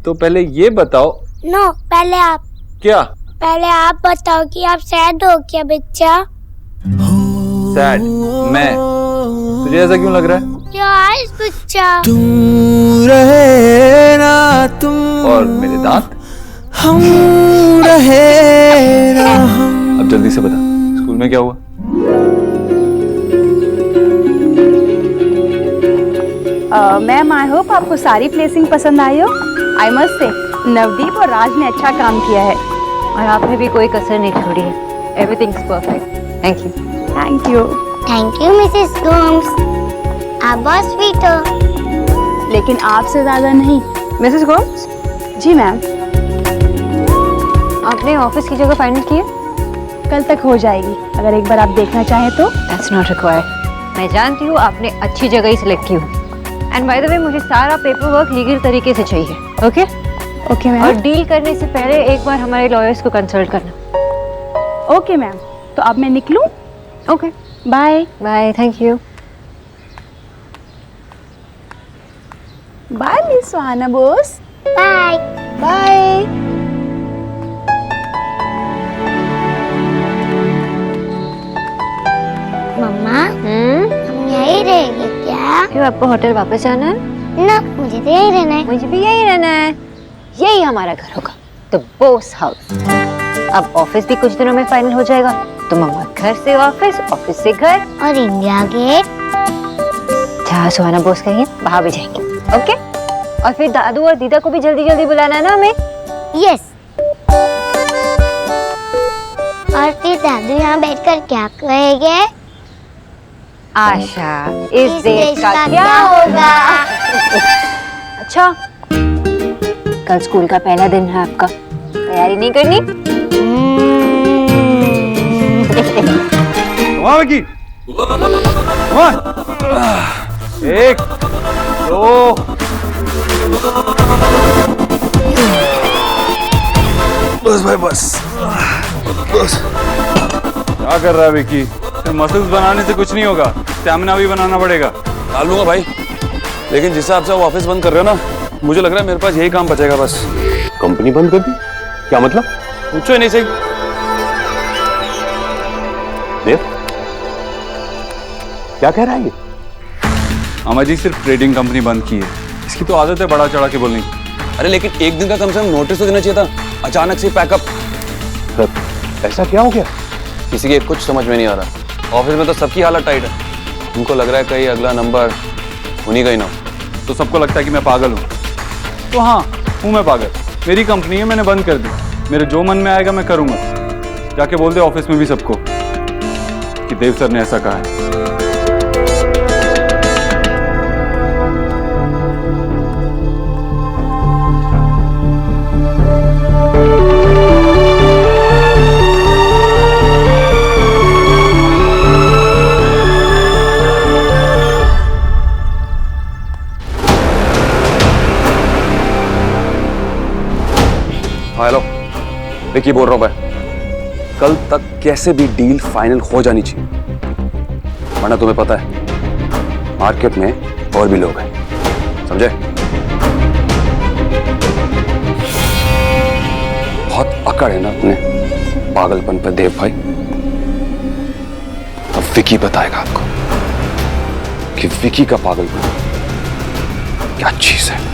तो पहले ये बताओ। नो, पहले आप। क्या? पहले आप बताओ कि आप सैड हो क्या बच्चा? सैड? मैं? तुझे ऐसा क्यों लग रहा है? Your eyes, बच्चा। तुम रहे ना तुम और मेरे दांत? हम रहे ना हम। अब जल्दी से बता, स्कूल में क्या हुआ? मैम, आई होप आपको सारी प्लेसिंग पसंद आई हो। आई मस्ट से नवदीप और राज ने अच्छा काम किया है और आपने भी कोई कसर नहीं छोड़ी है। Everything's perfect. Thank you. Thank you. Thank you Mrs Gomes, आप बहुत स्वीट हो। लेकिन आपसे ज्यादा नहीं। मिसेस गोम्स, जी मैम। आपने ऑफिस की जगह फाइनल की है? कल तक हो जाएगी, अगर एक बार आप देखना चाहें तो। That's not required. मैं जानती हूँ आपने अच्छी जगह ही सिलेक्ट की हो। एंड बाय द वे, मुझे सारा पेपर वर्क लीगल तरीके से चाहिए। ओके? Okay ma'am. और डील करने से पहले एक बार हमारे लॉयर्स को कंसल्ट करना। ओके मैम, तो अब मैं निकलूं? Okay, bye. Bye. Thank you. Bye miss Suhana Bose. Bye. Bye. मम्मा, हम यहीं रहेंगे क्या? क्यों, आपको होटल वापस जाना है? ना, मुझे तो यहीं रहना है। मुझे भी यही रहना है। यही हमारा घर होगा, द बोस हाउस। अब ऑफिस भी कुछ दिनों में फाइनल हो जाएगा, तो मम्मा घर से ऑफिस, ऑफिस से घर। और इंडिया गेट? जहाँ सुहाना बोस कहिए वहाँ भी जाएंगे। ओके? और फिर दादू और दीदा को भी जल्दी जल्दी बुलाना है ना हमें। यस। और फिर दादू यहाँ बैठकर क्या कहेंगे? आशा, इस देश का क्या होगा? अच्छा, कल स्कूल का पहला दिन है आपका, तैयारी नहीं करनी? विकी, एक, दो, बस भाई बस बस। क्या कर रहा है विकी? सिर्फ मसल्स बनाने से कुछ नहीं होगा, स्टैमिना भी बनाना पड़ेगा। डाल लूंगा भाई, लेकिन जिस हिसाब से आप ऑफिस बंद कर रहे हो ना, मुझे लग रहा है मेरे पास यही काम बचेगा बस। कंपनी बंद कर दी? क्या मतलब? पूछो ही नहीं सही। देव, क्या कह रहा है ये? अमा जी, सिर्फ ट्रेडिंग कंपनी बंद की है। इसकी तो आदत है बड़ा चढ़ा के बोलने की। अरे लेकिन एक दिन का कम से कम नोटिस तो देना चाहिए था, अचानक से पैकअप। सर, ऐसा क्या हो गया? किसी के कुछ समझ में नहीं आ रहा। ऑफिस में तो सबकी हालत टाइट है। उनको लग रहा है कहीं अगला नंबर उन्हीं का ही ना हो। तो सबको लगता है कि मैं पागल हूँ। तो हाँ, हूँ मैं पागल। मेरी कंपनी है, मैंने बंद कर दी। मेरे जो मन में आएगा मैं करूँगा। जाके बोल दे ऑफिस में भी सबको कि देव सर ने ऐसा कहा है। हेलो विकी बोल रहा हूँ मैं। कल तक कैसे भी डील फाइनल हो जानी चाहिए, वरना तुम्हें पता है मार्केट में और भी लोग हैं, समझे? बहुत अकड़ है ना अपने पागलपन पर देव भाई। अब विकी बताएगा आपको कि विकी का पागलपन क्या चीज है।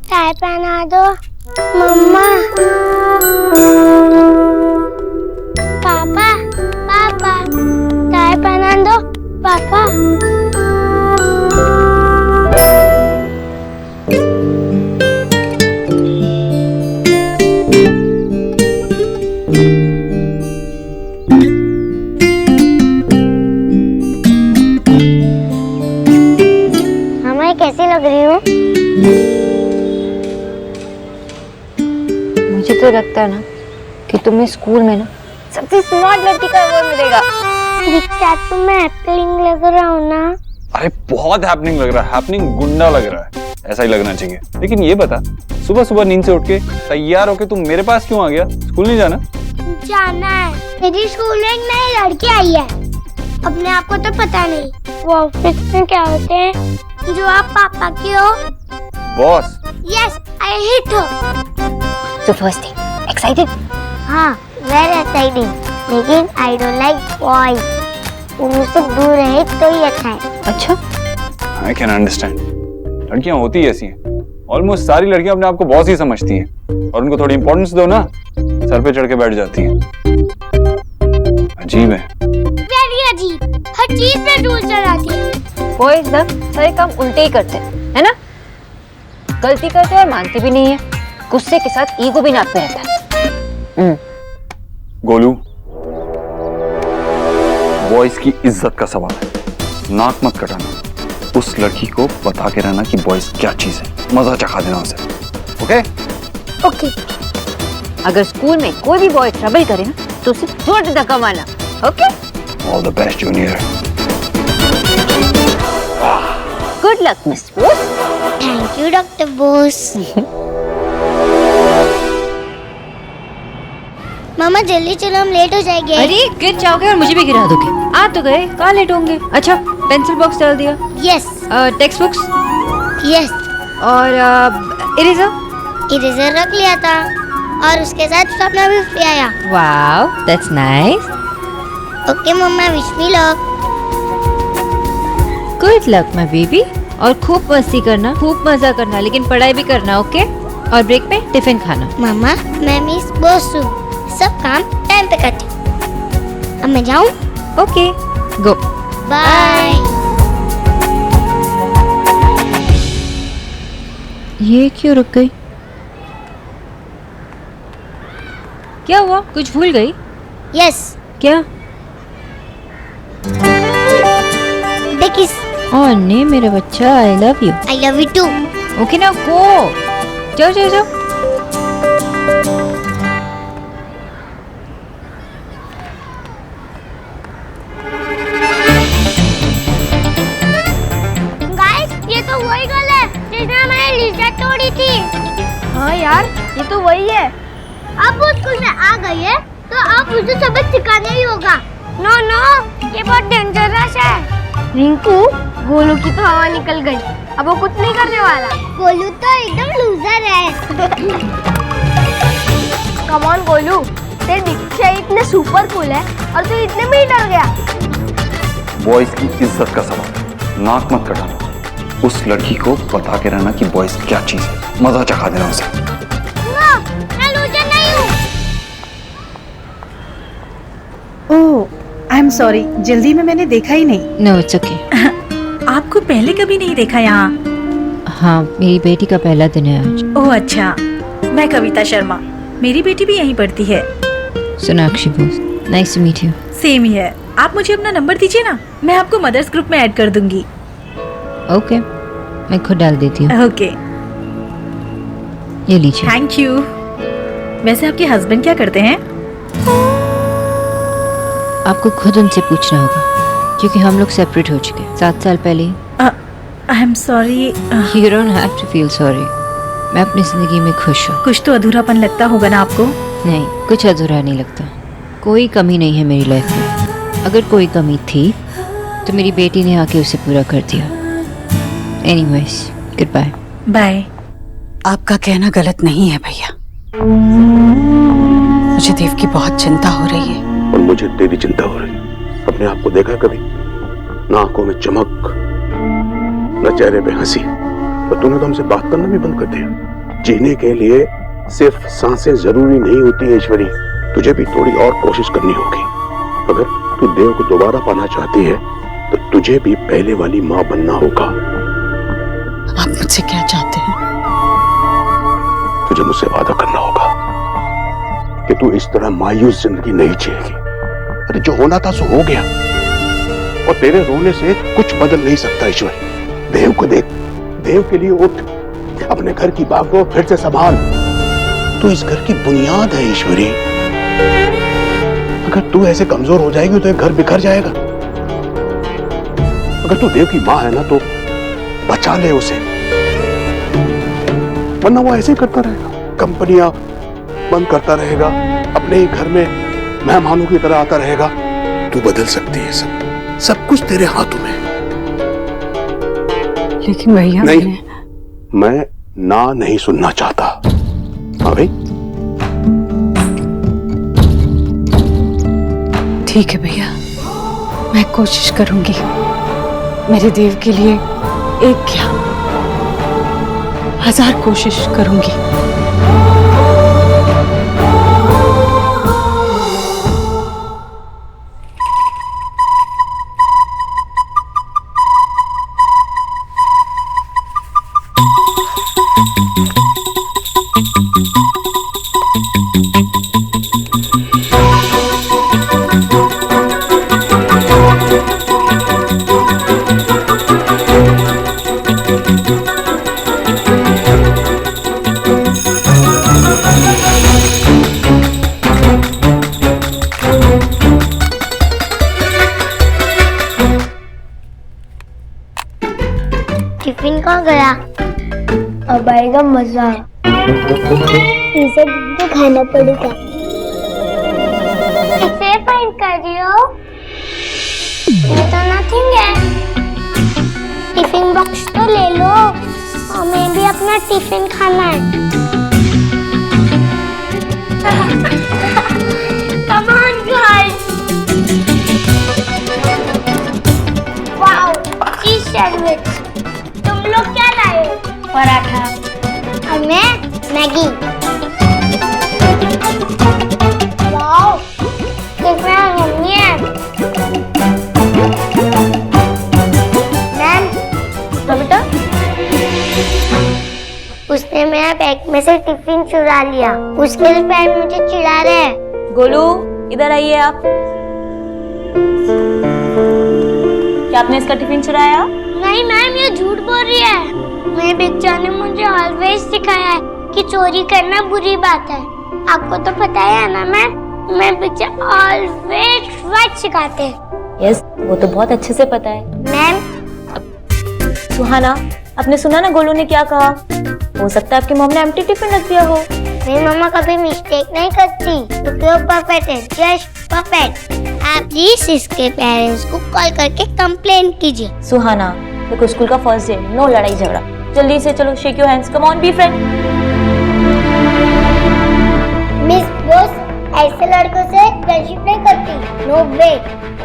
टाई पहना दो मम्मा। पापा पापा टाई पहना दो पापा। हमें कैसी लग रही हूँ? मुझे तो लगता है ना कि तुम्हें स्कूल में ना सबसे स्मार्ट लड़की का अवार्ड मिलेगा। दिखता तो मैं एप्पलिंग लग रहा हूँ ना। अरे बहुत हैपनिंग लग रहा है, हैपनिंग गुंडा लग रहा है, ऐसा ही लगना चाहिए। लेकिन ये बता, सुबह सुबह नींद से उठ के तैयार होके तुम मेरे पास क्यों आ गया? स्कूल नहीं जाना? जाना है। मेरी स्कूल में एक नई लड़की आई है, अपने आप को तो पता नहीं। वो ऑफिस में क्या होते हैं? जो आप पापा की हो। Boss? Yes, I hit her. So first thing, excited? हाँ, वेरी एक्साइटिंग। लेकिन आई डोंट लाइक बॉयज। वो मुझसे दूर रहे तो ही अच्छा है। अच्छा, आई कैन अंडरस्टैंड। लड़कियां होती ऐसी हैं। ऑलमोस्ट सारी लड़कियां अपने आप को बॉस ही समझती हैं और उनको थोड़ी इंपॉर्टेंस दो ना, सर पे चढ़ के बैठ जाती हैं। अजीब है। वेरी अजीब, हर चीज पे रूल चलाती है। बॉयज ना सारे काम उल्टे ही करते हैं, है ना? गलती करते हैं और मानते भी नहीं है, गुस्से के साथ ईगो भी नापते रहता है। गोलू, बॉयज की इज्जत का सवाल है, नाक मत कटाना। उस लड़की को बता के रहना कि बॉयज क्या चीज है, मजा चखा देना उसे। ओके? ओके। अगर स्कूल में कोई भी बॉय ट्रबल करे ना तो उसे जोर से धक्का मारना, okay? All the best junior. Good luck miss Bose. Thank you doctor Bose. मामा जल्दी चलो, हम लेट हो जाएंगे। अरे गिर जाओगे और मुझे भी गिरा दोगे। आ तो गए, कहाँ लेट होंगे? अच्छा, पेंसिल बॉक्स डाल दिया, यस टेक्स्ट बुक्स यस। और इरेजर इरेजर रख लिया था और उसके साथ सपना भी फ्री आया। Wow, that's nice. Okay mamma, wish me luck. Good luck my baby. और खूब मस्ती करना, खूब मजा करना, लेकिन पढ़ाई भी करना, ओके? और ब्रेक में टिफिन खाना। मामा, मैं मिस बोस हूँ, सब काम टाइम पे करती हूँ। अब मैं जाऊँ? ओके, गो। बाय। ये क्यों रुक गई? क्या हुआ? कुछ भूल गई? यस। क्या? देखिस। ओह नहीं मेरा बच्चा, I love you. I love you too. Okay now go. जाओ जाओ जाओ। गाइस, ये तो वही गर्ल है जिसने हमारी लिज़्ज़त तोड़ी थी। हाँ यार, ये तो वही है। अब वो स्कूल में आ गई है तो अब उसे सबक सिखाना ही होगा। नो नो, ये बहुत डेंजरस है। रिंकू, गोलू की तो हवा निकल गई, अब वो कुछ नहीं करने वाला। गोलू तो एकदम लूजर है। कम ऑन गोलू, तेरे दीक्षा इतने सुपर कूल है और तू इतने में ही डर गया। बॉयज की इज्जत का सवाल, नाक मत कटाना। उस लड़की को बता के रहना कि बॉयज क्या चीज है, मजा चखा देना उसे। नो, मैं लूजर नहीं हूँ। ओह, आई एम सॉरी, जल्दी में मैंने देखा ही नहीं। No it's okay. आपको पहले कभी नहीं देखा यहाँ? हाँ, मेरी बेटी का पहला दिन है आज। ओह अच्छा, मैं कविता शर्मा, मेरी बेटी भी यहीं पढ़ती है। Sonakshi Bose, nice to meet you. Same ही है। आप मुझे अपना नंबर दीजिए ना, मैं आपको मदर्स ग्रुप में ऐड कर दूंगी। ओके, मैं खुद डाल देती हूँ। ओके, ये लीजिए। Thank you. वैसे आपके हस्बैंड क्या करते हैं? आपको खुद उनसे पूछना होगा क्योंकि हम लोग सेपरेट हो चुके हैं 7 साल पहले। I am sorry. You don't have to feel sorry. मैं अपनी जिंदगी में खुश हूँ। कुछ तो अधूरापन लगता होगा ना आपको? नहीं, कुछ अधूरा नहीं लगता। कोई कमी नहीं है मेरी लाइफ में। अगर कोई कमी थी तो मेरी बेटी ने आके उसे पूरा कर दिया। Anyways, good bye. बाय। आपका कहना गलत नहीं है भैया। मुझे देव की बहुत चिंता हो रही है। और मुझे तेरी चिंता हो रही है। अपने आप को देखा कभी? ना आंखों में चमक, न चेहरे पे हंसी। और तूने तो हमसे बात करना भी बंद कर दिया। जीने के लिए सिर्फ सांसें जरूरी नहीं होती ईश्वरी, तुझे भी थोड़ी और कोशिश करनी होगी। अगर तू देव को दोबारा पाना चाहती है तो तुझे भी पहले वाली माँ बनना होगा। आप मुझसे क्या चाहते हैं? तुझे मुझसे वादा करना होगा कि तू इस तरह मायूस जिंदगी नहीं जिएगी। अरे जो होना था सो हो गया, और तेरे रोने से कुछ बदल नहीं सकता ईश्वरी। देव को देख, देव के लिए उठ, अपने घर की बागडोर फिर से संभाल। तू इस घर की बुनियाद है ईश्वरी। अगर तू ऐसे कमजोर हो जाएगी तो ये घर बिखर जाएगा। अगर तू देव की माँ है ना तो बचा ले उसे, वरना वो ऐसे ही करता रहेगा, कंपनियां बंद करता रहेगा, अपने ही घर में मेहमानों की तरह आता रहेगा। तू बदल सकती है, सब कुछ तेरे हाथों में है। लेकिन भैया नहीं, मैं ना नहीं सुनना चाहता। हाँ भाई, ठीक है भैया, मैं कोशिश करूंगी। मेरे देव के लिए एक क्या 1000 कोशिश करूंगी। टिफिन कहाँ गया? अब आएगा मजा। इसे तो खाना पड़ेगा। इसे फाइंड कर रही हो? ये तो नथिंग है। टिफिन बॉक्स तो ले लो, हमें भी अपना टिफिन खाना है। Come on guys! Wow, cheese sandwich. तुम लोग क्या लाए? पराठा। और मैं मैगी। वाओ, कितना यम्मी है। मैम, तो बेटा, उसने मेरा बैग में से टिफिन चुरा लिया। उसके लिए पैर मुझे चिढ़ा रहे हैं। गोलू, इधर आइए आप। क्या आपने इसका टिफिन चुराया? नहीं मैम, ये झूठ बोल रही है। मेरे पिक्चर ने मुझे ऑलवेज सिखाया है कि चोरी करना बुरी बात है। आपको तो पता है ना मैम, मेरे पिक्चर ऑलवेज राइट सिखाते हैं। यस, वो तो बहुत अच्छे से पता है। मैम, सुहाना, आपने सुना ना गोलू ने क्या कहा? हो सकता है आपकी मॉम ने एम्प्टी टिफिन रख दिया हो। मेरी मम्मा कभी मिस्टेक नहीं करती, क्योंकि वो परफेक्ट है, जस्ट परफेक्ट। आप प्लीज इसके पेरेंट्स को कॉल करके कंप्लेन कीजिए। सुहाना, देखो स्कूल का फर्स्ट डे, नो लड़ाई झगड़ा। जल्दी से चलो, shake your hands, come on, be friend. Miss boss ऐसे लड़कों से फ्रेंडशिप नहीं करती। नो वे,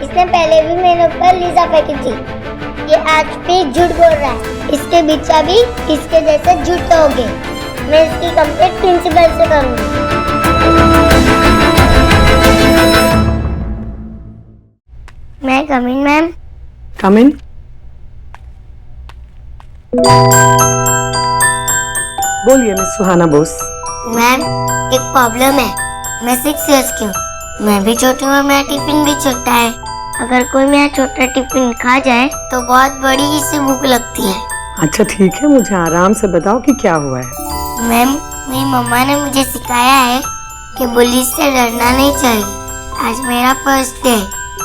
इसने पहले भी मेरे ऊपर लीजा फेंकी थी। ये आज भी झूठ बोल रहा है। इसके बच्चा भी इसके जैसे झूठ होंगे। मैं इसकी कंप्लेंट प्रिंसिपल से करूंगी। मैं कम इन मैम। कम इन। बोलिए मिस सुहाना बोस। मैम, एक प्रॉब्लम है। मैं 6 इयर्स की हूँ, मैं भी छोटी हूँ और मेरा टिफिन भी छोटा है। अगर कोई मेरा छोटा टिफिन खा जाए तो बहुत बड़ी सी भूख लगती है। अच्छा ठीक है, मुझे आराम से बताओ कि क्या हुआ है। मैम, मेरी मम्मा ने मुझे सिखाया है कि पुलिस से डरना नहीं चाहिए। आज मेरा फर्स्ट डे,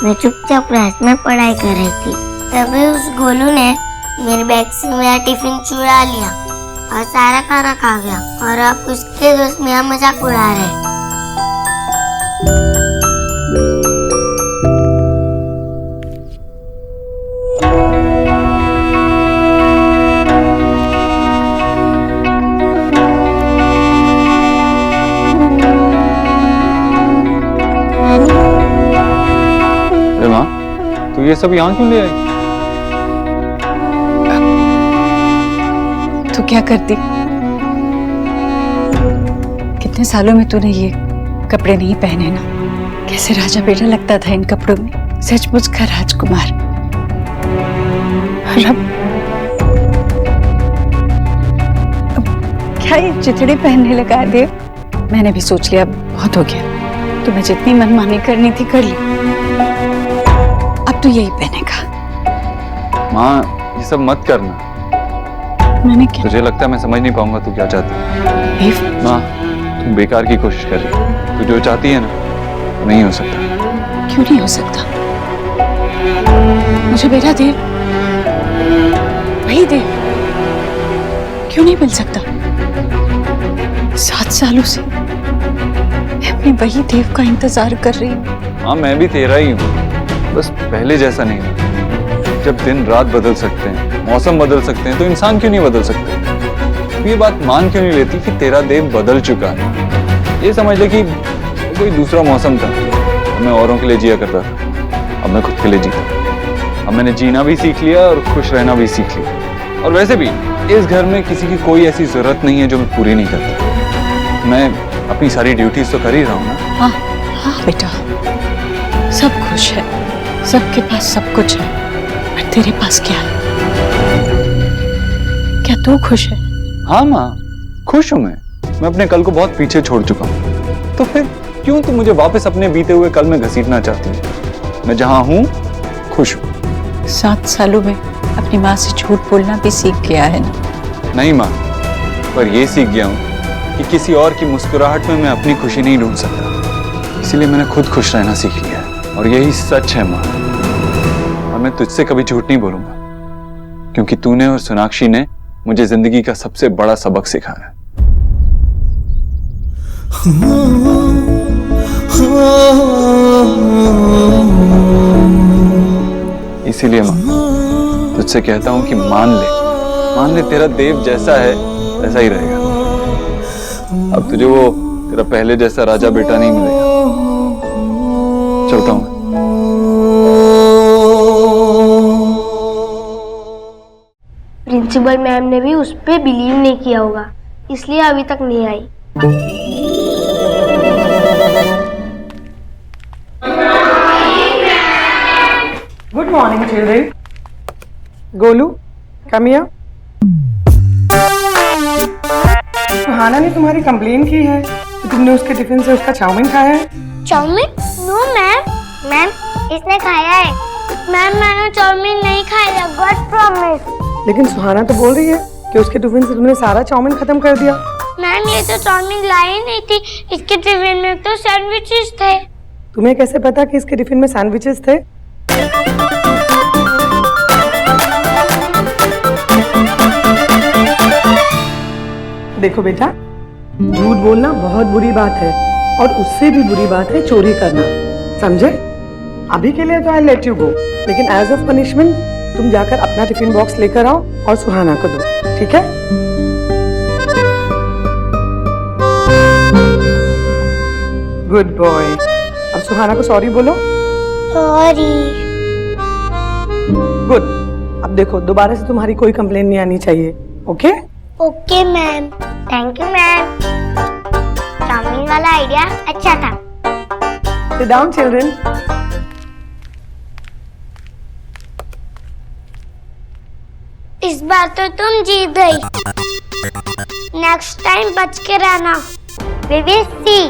मैं चुपचाप क्लास में पढ़ाई कर रही थी, तभी उस गोलू ने मेरे बैग से मेरा टिफिन चुरा लिया और सारा खाना खा गया। और अब उसके दोस्त मेरा मजाक उड़ा रहे हैं। तो ये सब यहाँ क्यों ले आई? तो क्या करती? कितने सालों में तूने ये कपड़े नहीं पहने ना। कैसे राजा बेटा लगता था इन कपड़ों में, सचमुच का राजकुमार। और अब क्या ये चिथड़े पहनने लगा देव? मैंने भी सोच लिया बहुत हो गया। तुम्हें जितनी मनमानी करनी थी कर ली, अब तो यही पहनेगा। माँ, ये सब मत करना। मैंने क्या? तुझे लगता है मैं समझ नहीं पाऊंगा तू क्या चाहती है? माँ, तुम बेकार की कोशिश कर रही है। तू जो चाहती है ना, नहीं हो सकता। क्यों नहीं हो सकता? मुझे बेटा देव वही देव क्यों नहीं मिल सकता? 7 सालों से मैं अपने वही देव का इंतजार कर रही हूँ। हाँ, मैं भी तेरा ही हूँ, बस पहले जैसा नहीं है। जब दिन रात बदल सकते हैं, मौसम बदल सकते हैं, तो इंसान क्यों नहीं बदल सकते? ये बात मान क्यों नहीं लेती कि तेरा देव बदल चुका है? ये समझ ले कि कोई दूसरा मौसम था, मैं औरों के लिए जिया करता था, अब मैं खुद के लिए जीता। अब मैंने जीना भी सीख लिया और खुश रहना भी सीख लिया। और वैसे भी इस घर में किसी की कोई ऐसी जरूरत नहीं है जो मैं पूरी नहीं करता। मैं अपनी सारी ड्यूटीज तो कर ही रहा हूँ ना। हाँ हाँ बेटा, सब खुश है, सबके पास सब कुछ है, पर तेरे पास क्या है? क्या तू खुश है? हाँ माँ, खुश हूँ मैं अपने कल को बहुत पीछे छोड़ चुका हूँ। तो फिर क्यों तुम मुझे वापस अपने बीते हुए कल में घसीटना चाहती है? मैं जहाँ हूँ खुश हूँ। 7 सालों में अपनी माँ से झूठ बोलना भी सीख गया है ना? नहीं माँ, पर ये सीख गया हूँ कि किसी और की मुस्कुराहट में मैं अपनी खुशी नहीं ढूंढ सकता। इसीलिए मैंने खुद खुश रहना सीख लिया है, और यही सच है माँ। और मैं तुझसे कभी झूठ नहीं बोलूंगा, क्योंकि तूने और सोनाक्षी ने मुझे जिंदगी का सबसे बड़ा सबक सिखाया। इसीलिए माँ, तुझसे कहता हूं कि मान ले तेरा देव जैसा है वैसा ही रहेगा। अब तुझे वो तेरा पहले जैसा राजा बेटा नहीं मिलेगा। चलता हूं। प्रिंसिपल मैम ने भी उस पर बिलीव नहीं किया होगा, इसलिए अभी तक नहीं आई। Good morning, children. Golu, come here. सुहाना ने तुम्हारी कंप्लेन की है कि तुमने उसके टिफिन से उसका चाउमीन खाया है। चाउमीन? नो मैम, मैम इसने खाया है। मैम मैंने चाउमीन नहीं खाया, गॉड प्रॉमिस। लेकिन सुहाना तो बोल रही है कि उसके टिफिन से तुमने सारा चाउमीन खत्म कर दिया। मैम ये तो चाउमीन लाई नहीं थी, इसके टिफिन में तो सैंडविचेस थे। तुम्हें कैसे पता कि इसके टिफिन में सैंडविचेस थे? देखो बेटा, झूठ बोलना बहुत बुरी बात है, और उससे भी बुरी बात है चोरी करना, समझे? अभी के लिए तो आई लेट यू गो, लेकिन एज ऑफ पनिशमेंट तुम जाकर अपना टिफिन बॉक्स लेकर आओ और सुहाना को दो, ठीक है? Good boy. अब सुहाना को सॉरी बोलो। सॉरी। गुड। अब देखो, दोबारा से तुम्हारी कोई कंप्लेन नहीं आनी चाहिए, okay? Okay ma'am, thank you ma'am. Chowmein वाला आइडिया अच्छा था। Sit down, children. इस बार तो तुम जीत गई। नेक्स्ट टाइम बच के रहना। We will see.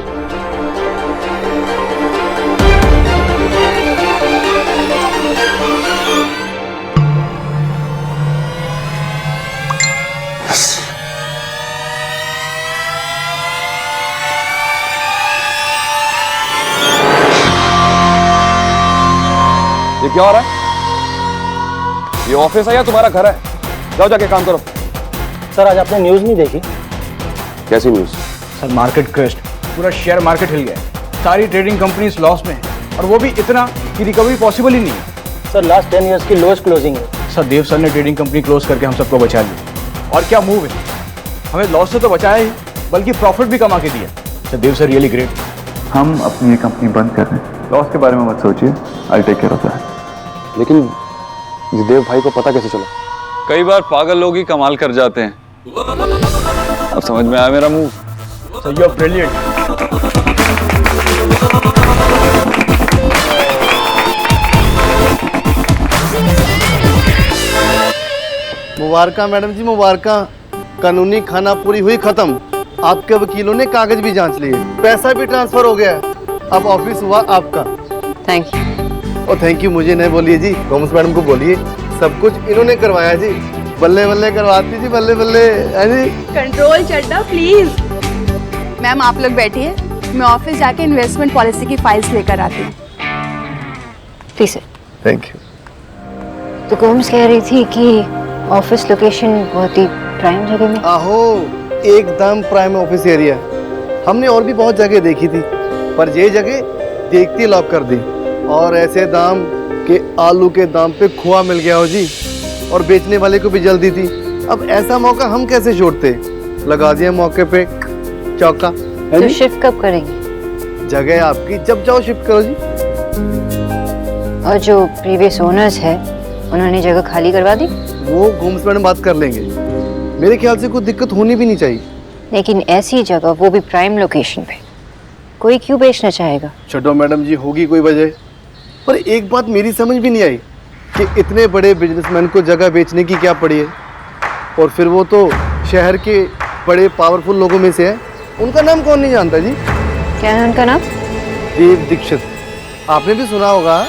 ये क्या हो रहा है? ये ऑफिस है या तुम्हारा घर है? जाओ जाके काम करो। सर आज आपने न्यूज़ नहीं देखी? कैसी न्यूज़? सर मार्केट क्रैश, पूरा शेयर मार्केट हिल गया, सारी ट्रेडिंग कंपनीज लॉस में, और वो भी इतना कि रिकवरी पॉसिबल ही नहीं है। सर लास्ट 10 इयर्स की लोएस्ट क्लोजिंग है। सर देव सर ने ट्रेडिंग कंपनी क्लोज करके हम सबको बचा लिया। और क्या मूव है, हमें लॉस से तो बचाया ही, बल्कि प्रॉफिट भी कमा के दिया। सर देव सर रियली ग्रेट। हम अपनी ये कंपनी बंद कर रहे हैं, लॉस के बारे में मत सोचिए, I take care of that. लेकिन ये देव भाई को पता कैसे चला? कई बार पागल लोग ही कमाल कर जाते हैं। अब समझ में आया मेरा move? Sir you are brilliant. मुबारका मैडम जी, मुबारका। कानूनी खाना पूरी हुई खत्म। आपके वकीलों ने कागज भी जांच लिए, पैसा भी ट्रांसफर हो गया, अब ऑफिस हुआ आपका। Thank you. और थैंक यू मुझे नहीं बोलिए जी, थॉमस मैडम को बोलिए, सब कुछ इन्होंने करवाया जी। बल्ले बल्ले करवाती जी, बल्ले बल्ले। है जी? Control Chadda please. मैम आप लोग बैठिए, मैं ऑफिस जाके इन्वेस्टमेंट पॉलिसी की फाइल्स लेकर आती हूँ। प्लीज। Thank you. तो गोम्स कह रही थी कि ऑफिस लोकेशन बहुत ही प्राइम जगह में। आहो, एकदम प्राइम ऑफिस एरिया। हमने और भी बहुत जगह देखी थी, पर ये जगह देखती लॉक कर दी। और ऐसे दाम के आलू के दाम पे खोआ मिल गया हो जी, और बेचने वाले को भी जल्दी थी। अब ऐसा मौका हम कैसे छोड़ते, लगा दिया मौके पे चौका। तो शिफ्ट कब करेंगे? जगह आपकी, जब जाओ शिफ्ट करो जी। और जो प्रीवियस ओनर्स है उन्होंने जगह खाली करवा दी? वो गोम्स मैडम बात कर लेंगे, मेरे ख्याल से कोई दिक्कत होनी भी नहीं चाहिए। लेकिन ऐसी जगह, वो भी प्राइम लोकेशन पे, कोई क्यों बेचना चाहेगा? छोड़ो मैडम जी, होगी कोई वजह। पर एक बात मेरी समझ भी नहीं आई कि इतने बड़े बिजनेसमैन को जगह बेचने की क्या पड़ी है। और फिर वो तो शहर के बड़े पावरफुल लोगों में से है, उनका नाम कौन नहीं जानता जी? क्या है उनका नाम? देव दीक्षित, आपने भी सुना होगा।